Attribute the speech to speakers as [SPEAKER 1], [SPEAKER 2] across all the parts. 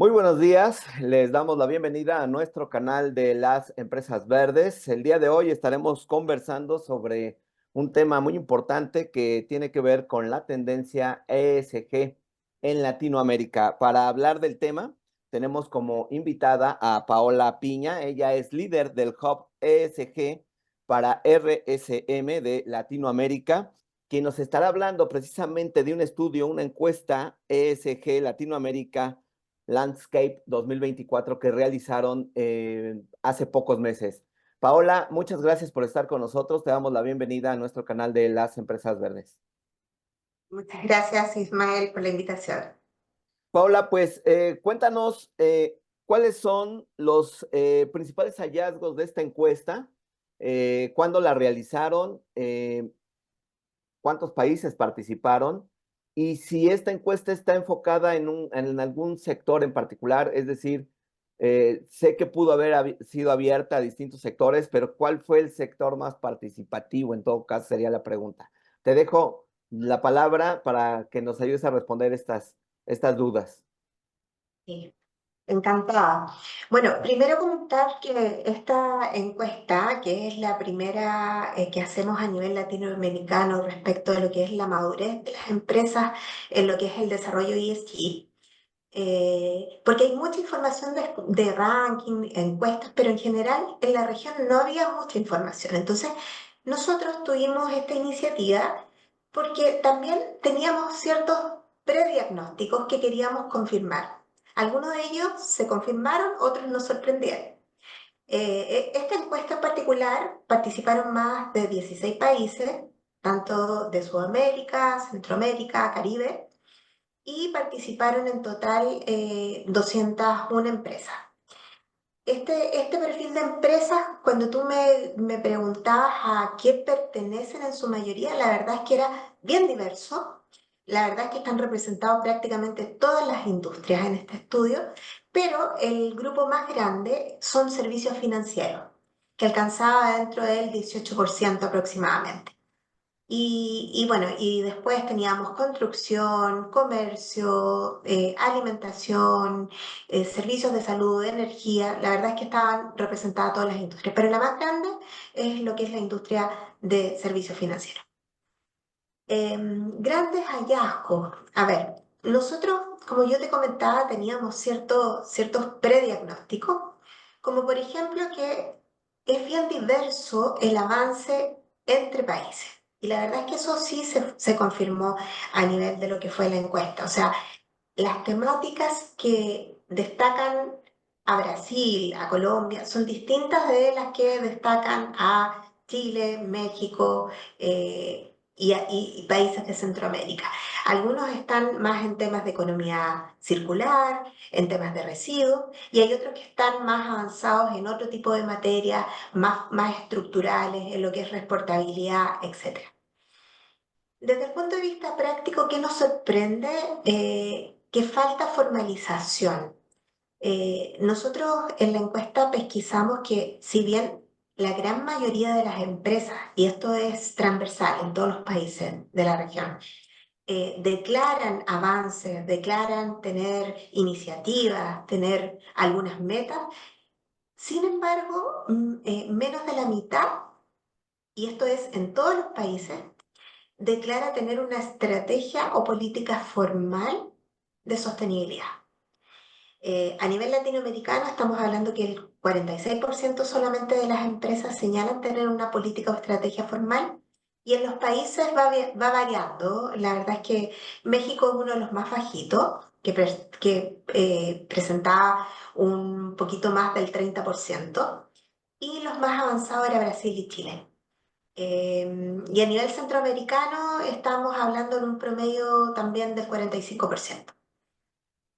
[SPEAKER 1] Muy buenos días, les damos la bienvenida a nuestro canal de las empresas verdes. El día de hoy estaremos conversando sobre un tema muy importante que tiene que ver con la tendencia ESG en Latinoamérica. Para hablar del tema, tenemos como invitada a Paola Piña. Ella es líder del Hub ESG para RSM de Latinoamérica, quien nos estará hablando precisamente de un estudio, una encuesta ESG Latinoamérica Landscape 2024 que realizaron hace pocos meses. Paola, muchas gracias por estar con nosotros. Te damos la bienvenida a nuestro canal de las empresas verdes.
[SPEAKER 2] Muchas gracias, Ismael, por la invitación.
[SPEAKER 1] Paola, pues cuéntanos cuáles son los principales hallazgos de esta encuesta, cuándo la realizaron, cuántos países participaron y si esta encuesta está enfocada en algún sector en particular, es decir, sé que pudo haber sido abierta a distintos sectores, pero ¿cuál fue el sector más participativo? En todo caso, sería la pregunta. Te dejo la palabra para que nos ayudes a responder estas dudas.
[SPEAKER 2] Sí, encantada. Bueno, primero comentar que esta encuesta, que es la primera que hacemos a nivel latinoamericano respecto de lo que es la madurez de las empresas en lo que es el desarrollo ESG, porque hay mucha información de ranking, encuestas, pero en general en la región no había mucha información. Entonces, nosotros tuvimos esta iniciativa porque también teníamos ciertos prediagnósticos que queríamos confirmar. Algunos de ellos se confirmaron, otros nos sorprendieron. Esta encuesta en particular participaron más de 16 países, tanto de Sudamérica, Centroamérica, Caribe, y participaron en total 201 empresas. Este perfil de empresas, cuando tú me preguntabas a qué pertenecen en su mayoría, la verdad es que era bien diverso. La verdad es que están representados prácticamente todas las industrias en este estudio, pero el grupo más grande son servicios financieros, que alcanzaba dentro del 18% aproximadamente. Y bueno, y después teníamos construcción, comercio, alimentación, servicios de salud, energía. La verdad es que estaban representadas todas las industrias, pero la más grande es lo que es la industria de servicios financieros. Grandes hallazgos. A ver, nosotros, como yo te comentaba, teníamos ciertos prediagnósticos, como por ejemplo que es bien diverso el avance entre países. Y la verdad es que eso sí se confirmó a nivel de lo que fue la encuesta. O sea, las temáticas que destacan a Brasil, a Colombia, son distintas de las que destacan a Chile, México y países de Centroamérica. Algunos están más en temas de economía circular, en temas de residuos, y hay otros que están más avanzados en otro tipo de materias, más estructurales, en lo que es transportabilidad, etc. Desde el punto de vista práctico, ¿qué nos sorprende? Que falta formalización. Nosotros en la encuesta pesquisamos que si bien la gran mayoría de las empresas, y esto es transversal en todos los países de la región, declaran avances, declaran tener iniciativas, tener algunas metas, sin embargo, menos de la mitad, y esto es en todos los países, declara tener una estrategia o política formal de sostenibilidad. A nivel latinoamericano estamos hablando que el 46% solamente de las empresas señalan tener una política o estrategia formal y en los países va variando. La verdad es que México es uno de los más bajitos, que presentaba un poquito más del 30% y los más avanzados era Brasil y Chile. Y a nivel centroamericano estamos hablando en un promedio también del 45%.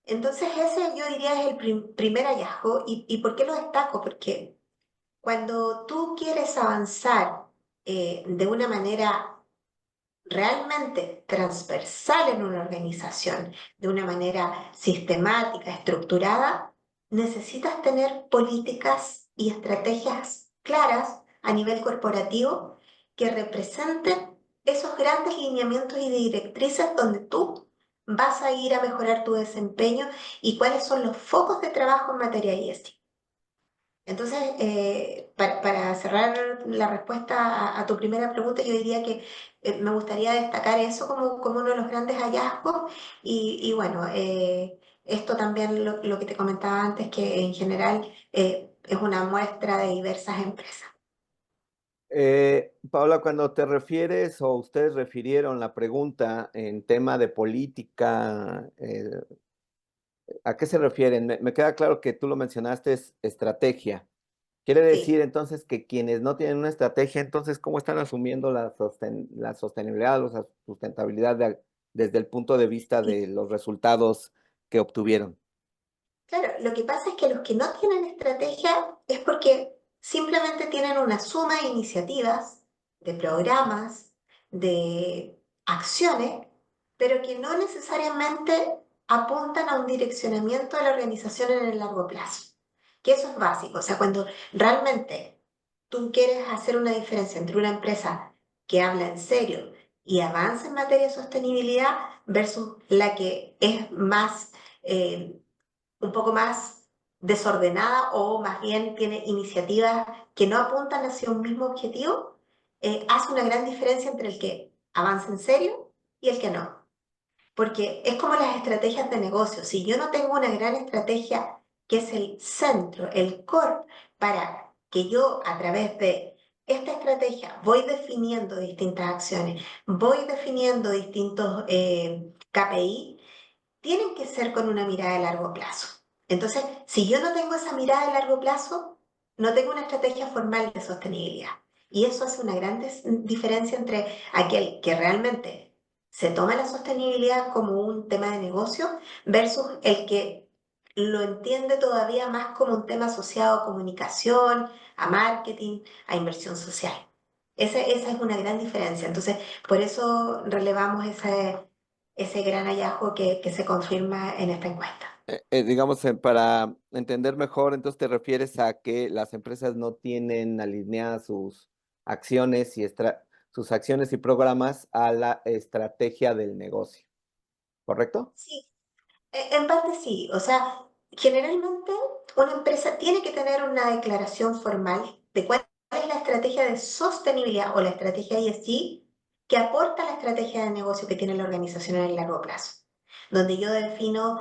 [SPEAKER 2] Entonces ese yo diría es el primer hallazgo. ¿Y por qué lo destaco? Porque cuando tú quieres avanzar de una manera realmente transversal en una organización, de una manera sistemática, estructurada, necesitas tener políticas y estrategias claras a nivel corporativo que representen esos grandes lineamientos y directrices donde tú vas a ir a mejorar tu desempeño y cuáles son los focos de trabajo en materia ESG. Entonces, para cerrar la respuesta a tu primera pregunta, yo diría que me gustaría destacar eso como uno de los grandes hallazgos y bueno, esto también lo que te comentaba antes, que en general es una muestra de diversas empresas.
[SPEAKER 1] Paula, cuando te refieres o ustedes refirieron la pregunta en tema de política, ¿a qué se refieren? Me queda claro que tú lo mencionaste, es estrategia. Quiere
[SPEAKER 2] Sí.
[SPEAKER 1] decir entonces que quienes no tienen una estrategia, entonces, ¿cómo están asumiendo la sostenibilidad o la sustentabilidad desde el punto de vista de los resultados que obtuvieron?
[SPEAKER 2] Claro, lo que pasa es que los que no tienen estrategia es porque simplemente tienen una suma de iniciativas, de programas, de acciones, pero que no necesariamente apuntan a un direccionamiento de la organización en el largo plazo. Que eso es básico. O sea, cuando realmente tú quieres hacer una diferencia entre una empresa que habla en serio y avanza en materia de sostenibilidad versus la que es más un poco más desordenada o más bien tiene iniciativas que no apuntan hacia un mismo objetivo, hace una gran diferencia entre el que avanza en serio y el que no. Porque es como las estrategias de negocio. Si yo no tengo una gran estrategia que es el centro, el core, para que yo a través de esta estrategia voy definiendo distintas acciones, voy definiendo distintos KPI, tienen que ser con una mirada de largo plazo. Entonces, si yo no tengo esa mirada de largo plazo, no tengo una estrategia formal de sostenibilidad. Y eso hace una gran diferencia entre aquel que realmente se toma la sostenibilidad como un tema de negocio versus el que lo entiende todavía más como un tema asociado a comunicación, a marketing, a inversión social. Esa es una gran diferencia. Entonces, por eso relevamos ese gran hallazgo que se confirma en esta encuesta.
[SPEAKER 1] Digamos, para entender mejor, entonces te refieres a que las empresas no tienen alineadas sus acciones sus acciones y programas a la estrategia del negocio, ¿correcto?
[SPEAKER 2] Sí, en parte sí. O sea, generalmente una empresa tiene que tener una declaración formal de cuál es la estrategia de sostenibilidad o la estrategia ESG que aporta a la estrategia de negocio que tiene la organización en el largo plazo. Donde yo defino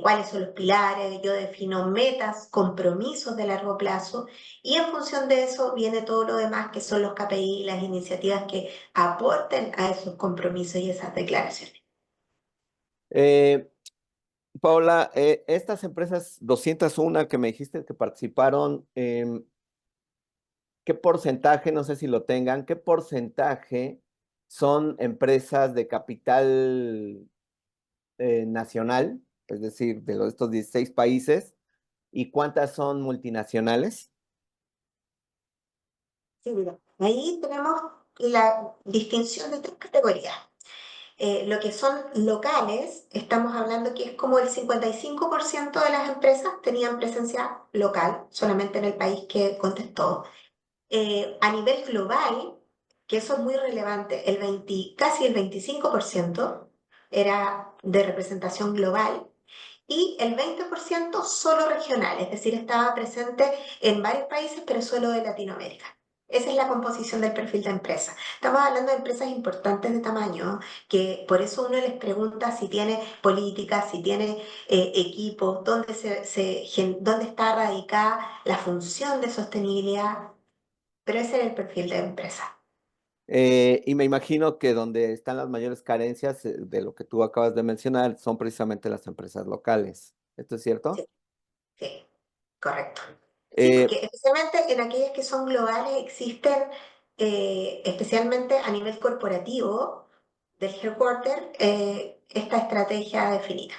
[SPEAKER 2] cuáles son los pilares, yo defino metas, compromisos de largo plazo y en función de eso viene todo lo demás que son los KPI, las iniciativas que aporten a esos compromisos y esas declaraciones.
[SPEAKER 1] Eh, Paula, estas empresas 201 que me dijiste que participaron, ¿qué porcentaje, no sé si lo tengan, qué porcentaje son empresas de capital nacional, es decir, estos 16 países, y cuántas son multinacionales?
[SPEAKER 2] Sí, mira, ahí tenemos la distinción de tres categorías. Lo que son locales, estamos hablando que es como el 55% de las empresas tenían presencia local, solamente en el país que contestó. A nivel global, que eso es muy relevante, casi el 25% era de representación global y el 20% solo regional, es decir, estaba presente en varios países, pero solo de Latinoamérica. Esa es la composición del perfil de empresa. Estamos hablando de empresas importantes de tamaño, que por eso uno les pregunta si tiene políticas, si tiene equipos, dónde está radicada la función de sostenibilidad, pero ese era el perfil de empresa.
[SPEAKER 1] Y me imagino que donde están las mayores carencias de lo que tú acabas de mencionar son precisamente las empresas locales. ¿Esto es cierto?
[SPEAKER 2] Sí, sí, correcto. Sí,
[SPEAKER 1] Eh,
[SPEAKER 2] porque especialmente en aquellas que son globales existen, especialmente a nivel corporativo del headquarter, esta estrategia definida.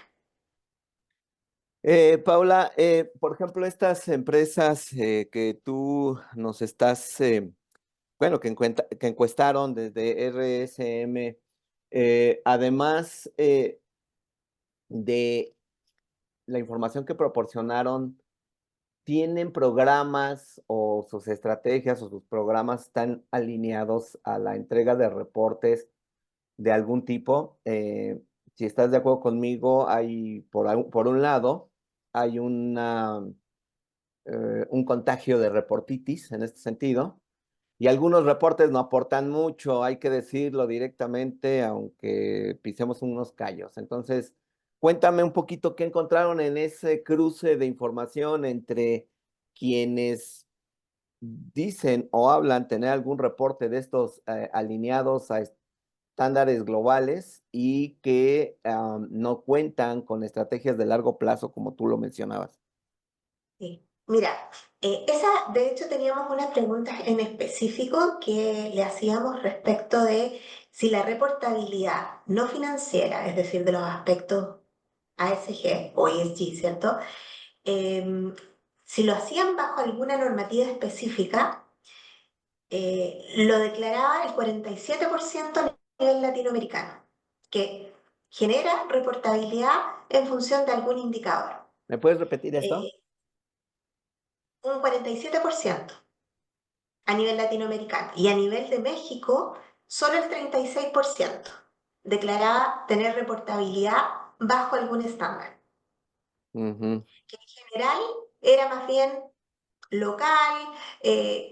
[SPEAKER 1] Paula, por ejemplo, estas empresas que tú nos estás, bueno, que encuestaron desde RSM, además de la información que proporcionaron, ¿tienen programas o sus estrategias o sus programas están alineados a la entrega de reportes de algún tipo? si estás de acuerdo conmigo, hay, por un lado, hay un contagio de reportitis en este sentido, y algunos reportes no aportan mucho, hay que decirlo directamente, aunque pisemos unos callos. Entonces, cuéntame un poquito qué encontraron en ese cruce de información entre quienes dicen o hablan tener algún reporte de estos alineados a estándares globales y que no cuentan con estrategias de largo plazo, como tú lo mencionabas.
[SPEAKER 2] Sí. Mira, esa, de hecho, teníamos unas preguntas en específico que le hacíamos respecto de si la reportabilidad no financiera, es decir, de los aspectos ASG o ESG, ¿cierto? Si lo hacían bajo alguna normativa específica, lo declaraba el 47% a nivel latinoamericano, que genera reportabilidad en función de algún indicador.
[SPEAKER 1] ¿Me puedes repetir esto?
[SPEAKER 2] Eh, un 47% a nivel latinoamericano y a nivel de México, solo el 36% declaraba tener reportabilidad bajo algún estándar,
[SPEAKER 1] Ujú.
[SPEAKER 2] que en general era más bien local,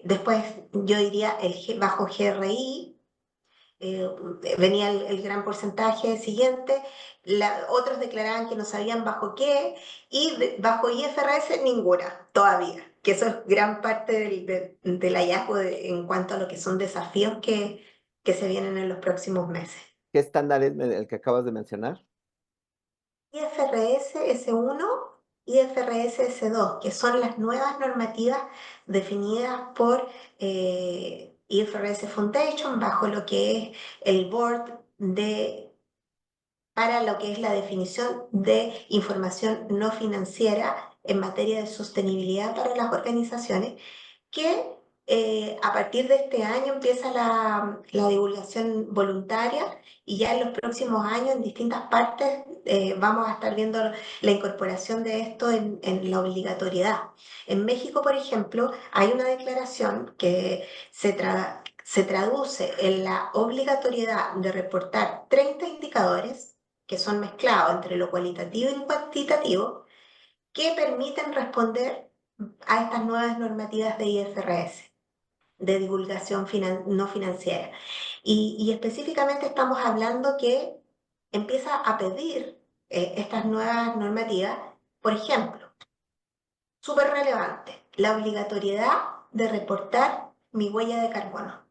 [SPEAKER 2] después yo diría bajo GRI, eh, venía el gran porcentaje siguiente, otros declaraban que no sabían bajo qué, y bajo IFRS ninguna, todavía, que eso es gran parte del hallazgo en cuanto a lo que son desafíos que se vienen en los próximos meses.
[SPEAKER 1] ¿Qué estándar es el que acabas de mencionar?
[SPEAKER 2] IFRS S1 y IFRS S2, que son las nuevas normativas definidas por IFRS Foundation bajo lo que es el board para lo que es la definición de información no financiera en materia de sostenibilidad para las organizaciones, que a partir de este año empieza la divulgación voluntaria y ya en los próximos años en distintas partes vamos a estar viendo la incorporación de esto en la obligatoriedad. En México, por ejemplo, hay una declaración que se traduce en la obligatoriedad de reportar 30 indicadores que son mezclados entre lo cualitativo y cuantitativo que permiten responder a estas nuevas normativas de IFRS, de divulgación no financiera. Y específicamente estamos hablando que empieza a pedir estas nuevas normativas, por ejemplo, súper relevante, la obligatoriedad de reportar mi huella de carbono.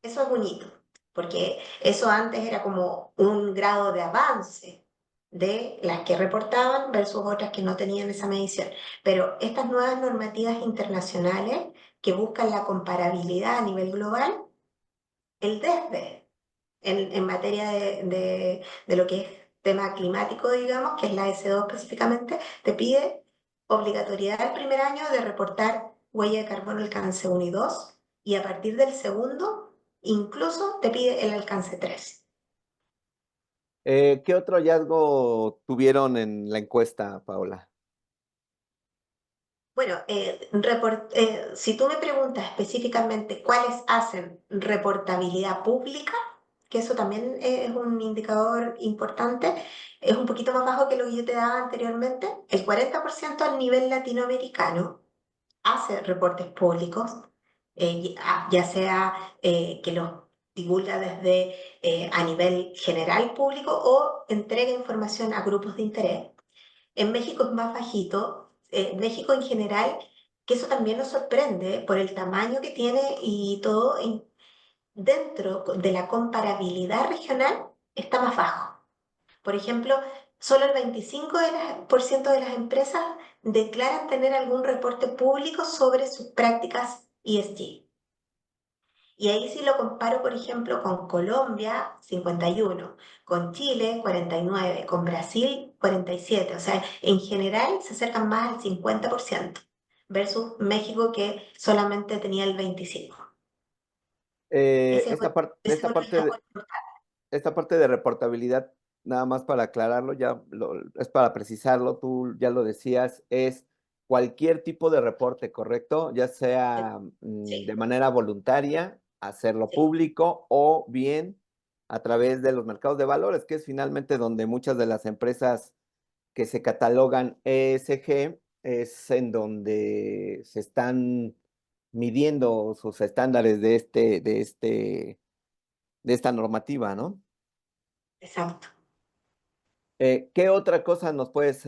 [SPEAKER 2] Eso es bonito, porque eso antes era como un grado de avance de las que reportaban versus otras que no tenían esa medición. Pero estas nuevas normativas internacionales que buscan la comparabilidad a nivel global, el DESDE en materia de lo que es tema climático, digamos, que es la S2 específicamente, te pide obligatoriedad el primer año de reportar huella de carbono alcance 1 y 2, y a partir del segundo, incluso te pide el alcance 3.
[SPEAKER 1] ¿Qué otro hallazgo tuvieron en la encuesta, Paola?
[SPEAKER 2] Bueno, si tú me preguntas específicamente cuáles hacen reportabilidad pública, que eso también es un indicador importante, es un poquito más bajo que lo que yo te daba anteriormente. El 40% a nivel latinoamericano hace reportes públicos, ya sea que los divulga desde a nivel general público o entrega información a grupos de interés. En México es más bajito. México en general, que eso también nos sorprende por el tamaño que tiene y todo, dentro de la comparabilidad regional está más bajo. Por ejemplo, solo el 25% de las empresas declaran tener algún reporte público sobre sus prácticas ESG. Y ahí sí lo comparo, por ejemplo, con Colombia, 51, con Chile, 49, con Brasil, 47. O sea, en general se acercan más al 50% versus México que solamente tenía el 25%. Ese es,
[SPEAKER 1] Esta parte,
[SPEAKER 2] ese es un hallazgo importante.
[SPEAKER 1] esta parte de reportabilidad, nada más para aclararlo, es para precisarlo, tú ya lo decías, es cualquier tipo de reporte, ¿correcto? Ya sea de
[SPEAKER 2] Sí,
[SPEAKER 1] manera voluntaria, hacerlo
[SPEAKER 2] sí.
[SPEAKER 1] público o bien a través de los mercados de valores, que es finalmente donde muchas de las empresas que se catalogan ESG es en donde se están midiendo sus estándares de esta normativa, ¿no?
[SPEAKER 2] Exacto.
[SPEAKER 1] ¿Qué otra cosa nos puedes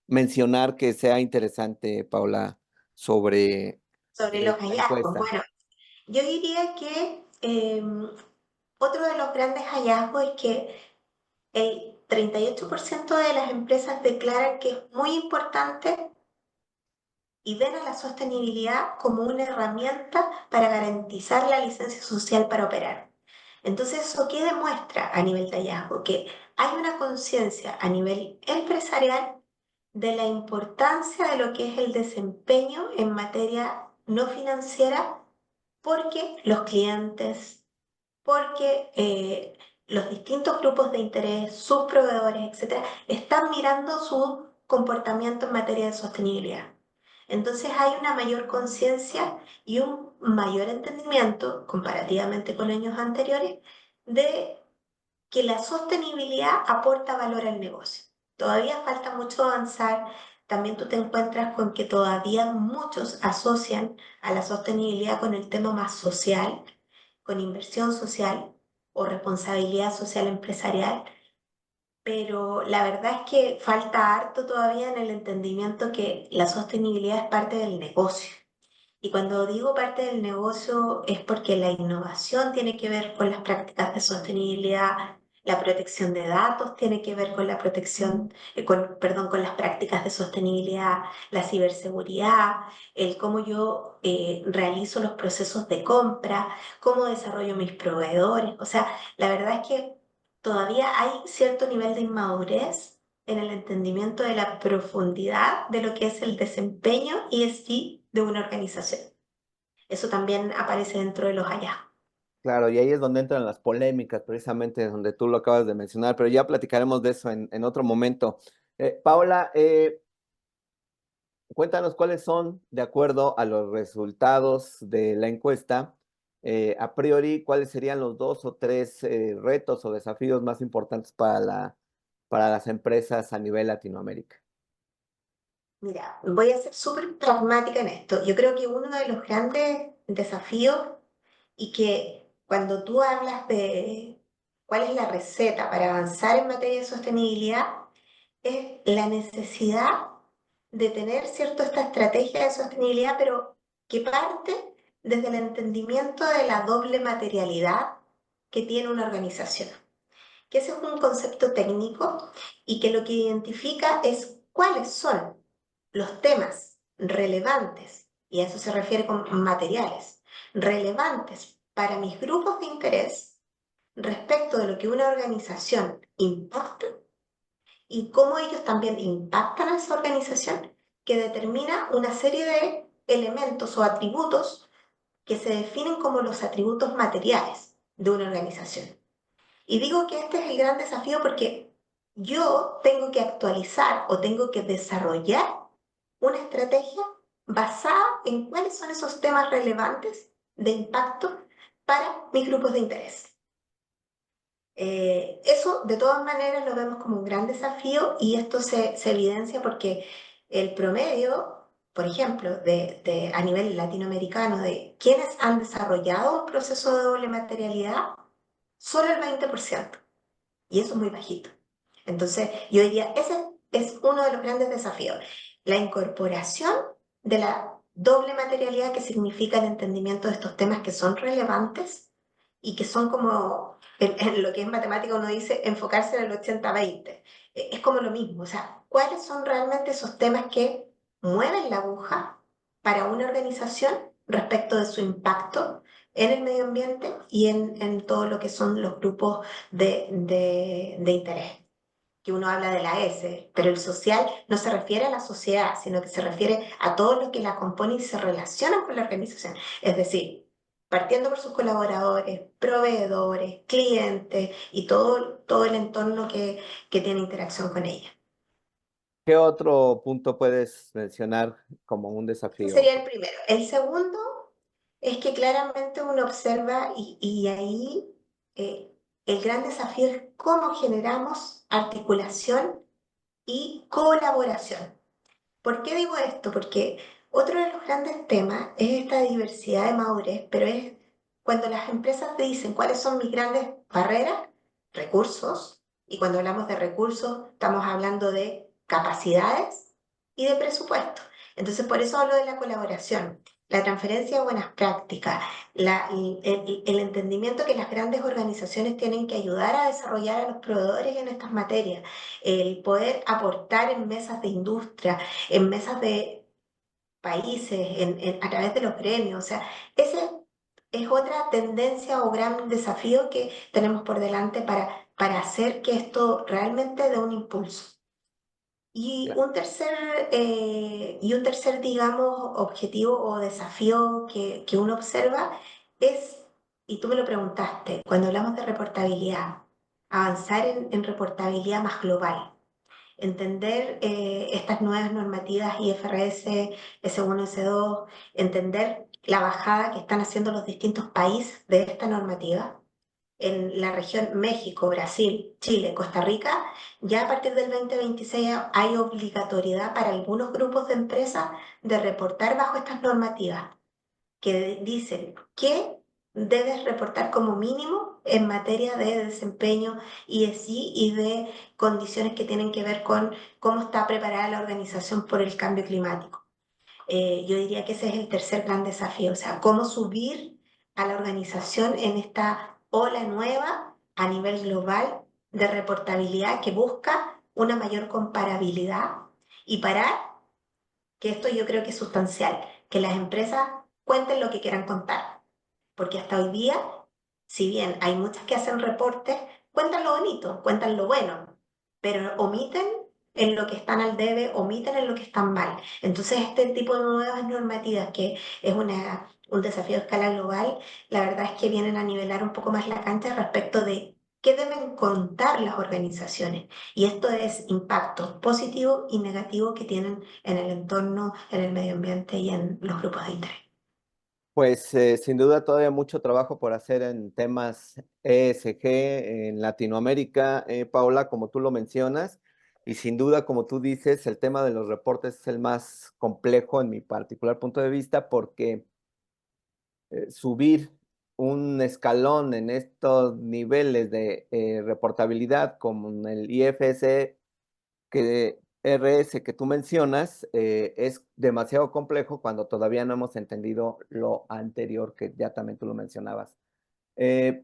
[SPEAKER 1] mencionar que sea interesante, Paula, sobre
[SPEAKER 2] Sobre los
[SPEAKER 1] la
[SPEAKER 2] hallazgos.
[SPEAKER 1] encuesta?
[SPEAKER 2] Bueno, yo diría que otro de los grandes hallazgos es que el 38% de las empresas declaran que es muy importante y ven a la sostenibilidad como una herramienta para garantizar la licencia social para operar. Entonces, ¿eso qué demuestra a nivel de hallazgo? Que hay una conciencia a nivel empresarial de la importancia de lo que es el desempeño en materia no financiera porque los clientes, porque los distintos grupos de interés, sus proveedores, etcétera, están mirando su comportamiento en materia de sostenibilidad. Entonces hay una mayor conciencia y un mayor entendimiento, comparativamente con años anteriores, de que la sostenibilidad aporta valor al negocio. Todavía falta mucho avanzar. También tú te encuentras con que todavía muchos asocian a la sostenibilidad con el tema más social, con inversión social o responsabilidad social empresarial, pero la verdad es que falta harto todavía en el entendimiento que la sostenibilidad es parte del negocio. Y cuando digo parte del negocio es porque la innovación tiene que ver con las prácticas de sostenibilidad, la protección de datos tiene que ver con la protección, perdón, con las prácticas de sostenibilidad, la ciberseguridad, el cómo yo realizo los procesos de compra, cómo desarrollo mis proveedores. O sea, la verdad es que todavía hay cierto nivel de inmadurez en el entendimiento de la profundidad de lo que es el desempeño ESG de una organización. Eso también aparece dentro de los hallazgos.
[SPEAKER 1] Claro, y ahí es donde entran las polémicas, precisamente donde tú lo acabas de mencionar, pero ya platicaremos de eso en otro momento. Paula, cuéntanos cuáles son, de acuerdo a los resultados de la encuesta, a priori, cuáles serían los dos o tres retos o desafíos más importantes para para las empresas a nivel Latinoamérica.
[SPEAKER 2] Mira, voy a ser súper pragmática en esto. Yo creo que uno de los grandes desafíos y que cuando tú hablas de cuál es la receta para avanzar en materia de sostenibilidad, es la necesidad de tener, ¿cierto?, esta estrategia de sostenibilidad, pero que parte desde el entendimiento de la doble materialidad que tiene una organización. Que ese es un concepto técnico y que lo que identifica es cuáles son los temas relevantes, y a eso se refiere con materiales, relevantes para mis grupos de interés respecto de lo que una organización impacta y cómo ellos también impactan a esa organización, que determina una serie de elementos o atributos que se definen como los atributos materiales de una organización. Y digo que este es el gran desafío porque yo tengo que actualizar o tengo que desarrollar una estrategia basada en cuáles son esos temas relevantes de impacto para mis grupos de interés. Eso de todas maneras lo vemos como un gran desafío y esto se evidencia porque el promedio, por ejemplo, a nivel latinoamericano de quienes han desarrollado un proceso de doble materialidad, solo el 20%. Y eso es muy bajito. Entonces, yo diría, ese es uno de los grandes desafíos. La incorporación de la doble materialidad que significa el entendimiento de estos temas que son relevantes y que son como, en lo que es matemática uno dice, enfocarse en el 80-20. Es como lo mismo, o sea, ¿cuáles son realmente esos temas que mueven la aguja para una organización respecto de su impacto en el medio ambiente y en todo lo que son los grupos de interés? Que uno habla de la S, pero el social no se refiere a la sociedad, sino que se refiere a todos los que la componen y se relacionan con la organización. Es decir, partiendo por sus colaboradores, proveedores, clientes y todo el entorno que tiene interacción con ella.
[SPEAKER 1] ¿Qué otro punto puedes mencionar como un
[SPEAKER 2] Ese
[SPEAKER 1] desafío?
[SPEAKER 2] sería el primero. El segundo es que claramente uno observa, y ahí el gran desafío es cómo generamos articulación y colaboración. ¿Por qué digo esto? Porque otro de los grandes temas es esta diversidad de madurez, pero es cuando las empresas te dicen cuáles son mis grandes barreras, recursos, y cuando hablamos de recursos estamos hablando de capacidades y de presupuesto. Entonces, por eso hablo de la colaboración, la transferencia de buenas prácticas, el entendimiento que las grandes organizaciones tienen que ayudar a desarrollar a los proveedores en estas materias, el poder aportar en mesas de industria, en mesas de países, a través de los gremios. O sea, ese es otra tendencia o gran desafío que tenemos por delante para hacer que esto realmente dé un impulso. Y un tercer, digamos, objetivo o desafío que uno observa es, y tú me lo preguntaste, cuando hablamos de reportabilidad, avanzar en reportabilidad más global, entender estas nuevas normativas IFRS, S1, S2, entender la bajada que están haciendo los distintos países de esta normativa. En la región México, Brasil, Chile, Costa Rica, ya a partir del 2026 hay obligatoriedad para algunos grupos de empresas de reportar bajo estas normativas que dicen que debes reportar como mínimo en materia de desempeño ESG y de condiciones que tienen que ver con cómo está preparada la organización por el cambio climático. Yo diría que ese es el tercer gran desafío, o sea, cómo subir a la organización en esta ola nueva a nivel global de reportabilidad que busca una mayor comparabilidad y parar, que esto yo creo que es sustancial, que las empresas cuenten lo que quieran contar, porque hasta hoy día, si bien hay muchas que hacen reportes, cuentan lo bonito, cuentan lo bueno, pero omiten en lo que están al debe, omiten en lo que están mal. Entonces, este tipo de nuevas normativas, que es un desafío a escala global, la verdad es que vienen a nivelar un poco más la cancha respecto de qué deben contar las organizaciones. Y esto es impacto positivo y negativo que tienen en el entorno, en el medio ambiente y en los grupos de interés.
[SPEAKER 1] Pues sin duda todavía mucho trabajo por hacer en temas ESG en Latinoamérica, Paola, como tú lo mencionas, y sin duda, como tú dices, el tema de los reportes es el más complejo en mi particular punto de vista porque subir un escalón en estos niveles de reportabilidad como en el IFS que RS que tú mencionas es demasiado complejo cuando todavía no hemos entendido lo anterior que ya también tú lo mencionabas. Eh,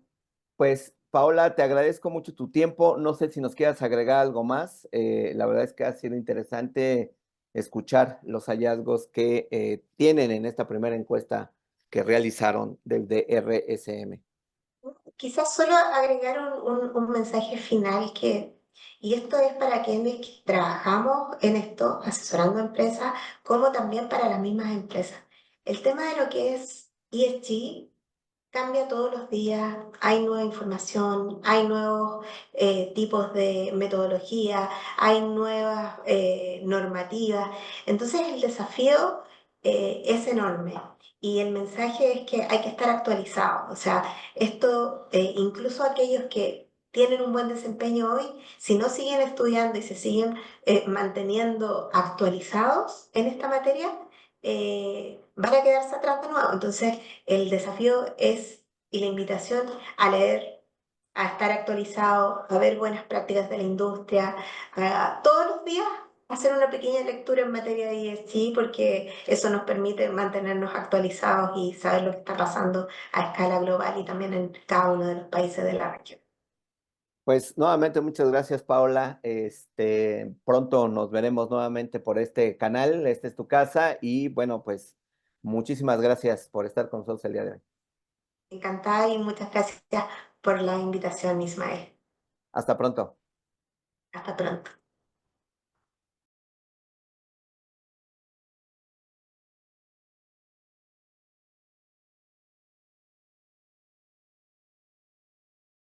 [SPEAKER 1] pues, Paola, te agradezco mucho tu tiempo. No sé si nos quieras agregar algo más. La verdad es que ha sido interesante escuchar los hallazgos que tienen en esta primera encuesta que realizaron desde RSM.
[SPEAKER 2] Quizás solo agregar un mensaje final y esto es para quienes que trabajamos en esto, asesorando empresas, como también para las mismas empresas. El tema de lo que es ESG cambia todos los días, hay nueva información, hay nuevos tipos de metodología, hay nuevas normativas. Entonces el desafío es enorme y el mensaje es que hay que estar actualizado. O sea, esto, incluso aquellos que tienen un buen desempeño hoy, si no siguen estudiando y se siguen manteniendo actualizados en esta materia, van a quedarse atrás de nuevo. Entonces, el desafío es, y la invitación a leer, a estar actualizado, a ver buenas prácticas de la industria, a todos los días hacer una pequeña lectura en materia de ESG, porque eso nos permite mantenernos actualizados y saber lo que está pasando a escala global y también en cada uno de los países de la región.
[SPEAKER 1] Pues nuevamente muchas gracias, Paola. Pronto nos veremos nuevamente por este canal. Esta es tu casa y bueno, pues muchísimas gracias por estar con nosotros el día de hoy.
[SPEAKER 2] Encantada y muchas gracias por la invitación, Ismael.
[SPEAKER 1] Hasta pronto.
[SPEAKER 2] Hasta pronto.